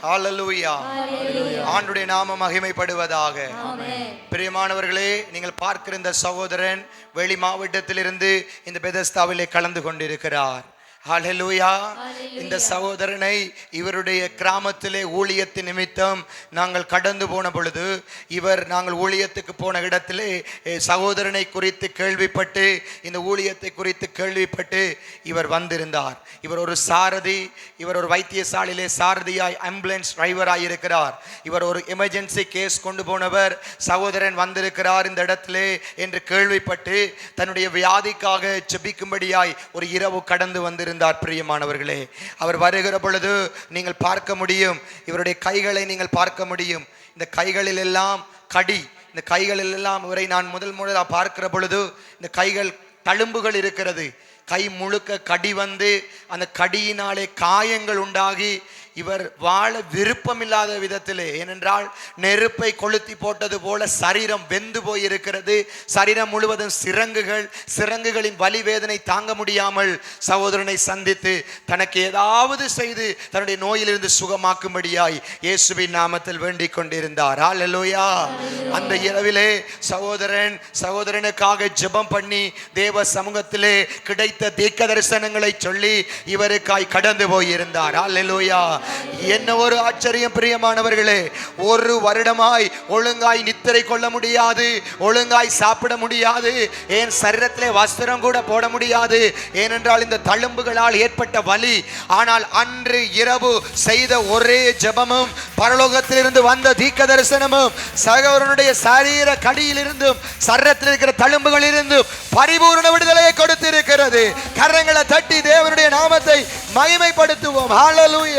ஹல்லேலூயா. ஆண்டவருடைய நாமம் மகிமைப்படுவதாக. பிரியமானவர்களே, நீங்கள் பார்க்கிற இந்த சகோதரன் வெளி மாவட்டத்திலிருந்து இந்த பெதஸ்தாவிலே கலந்து கொண்டிருக்கிறார். ஹல்லேலூயா. இந்த சகோதரனை இவருடைய கிராமத்திலே ஊழியத்தின் நிமித்தம் நாங்கள் கடந்து போன பொழுது, நாங்கள் ஊழியத்துக்கு போன இடத்திலே சகோதரனை குறித்து கேள்விப்பட்டு, இந்த ஊழியத்தை குறித்து கேள்விப்பட்டு இவர் வந்திருந்தார். இவர் ஒரு சாரதி, இவர் ஒரு வைத்தியசாலையிலே சாரதியாய் ஆம்புலன்ஸ் டிரைவராய் இருக்கிறார். இவர் ஒரு எமர்ஜென்சி கேஸ் கொண்டு போனவர். சகோதரன் வந்திருக்கிறார் இந்த இடத்திலே என்று கேள்விப்பட்டு தன்னுடைய வியாதிக்காக ஜெபிக்கும்படியாய் ஒரு இரவு கடந்து வந்திருந்தார். பிரியமானவர்களே, அவர் வருகிற பொழுது நீங்கள் பார்க்க முடியும், இவருடைய கைகளை நீங்கள் பார்க்க முடியும். இந்த கைகளில் எல்லாம் கடி, இந்த கைகளில் எல்லாம் இவரை நான் முதலாக பார்க்கிற பொழுது இந்த கைகள் தழும்புகள் இருக்கிறது. கை முழுக்க கடி வந்து அந்த கடியினாலே காயங்கள் உண்டாகி இவர் வாழ விருப்பமில்லாத விதத்திலே, ஏனென்றால் நெருப்பை கொளுத்தி போட்டது போல சரீரம் வெந்து போயிருக்கிறது. சரீரம் முழுவதும் சிரங்குகளின் வலி வேதனை தாங்க முடியாமல் சகோதரனை சந்தித்து தனக்கு ஏதாவது செய்து தன்னுடைய நோயிலிருந்து சுகமாக்கும்படியாய் இயேசுவின் நாமத்தில் வேண்டிக் கொண்டிருந்தார். ஹல்லேலூயா. அந்த இரவிலே சகோதரனுக்காக ஜெபம் பண்ணி தேவ சமூகத்திலே கிடைத்த தீர்க்க தரிசனங்களை சொல்லி இவருக்காய் கடந்து போயிருந்தார். ஹல்லேலூயா. என்ன ஒரு ஆச்சரியம் பிரியமானவர்களே, ஒரு வருடமாய் ஒழுங்காய் நித்திரை கொள்ள முடியாது, ஒழுங்காய் சாப்பிட முடியாது, ஏன் சரீரத்திலே வஸ்திரம் கூட போட முடியாது, ஏனென்றால் இந்த தழும்புகளால் ஏற்பட்ட வலி. ஆனால் அன்று இரவு செய்த ஒரே ஜெபமும் பரலோகத்திலிருந்து வந்த தீர்க்க தரிசனமும் சகோதரனுடைய சரீர கடியிலிருந்தும் சரீரத்தில் இருக்கிற தழும்புகளிலிருந்தும் பரிபூர்ண விடுதலையை கொடுத்திருக்கிறது. கரங்களை தட்டி தேவனுடைய நாமத்தை மகிமைப்படுத்துவோம். ஹல்லேலூயா.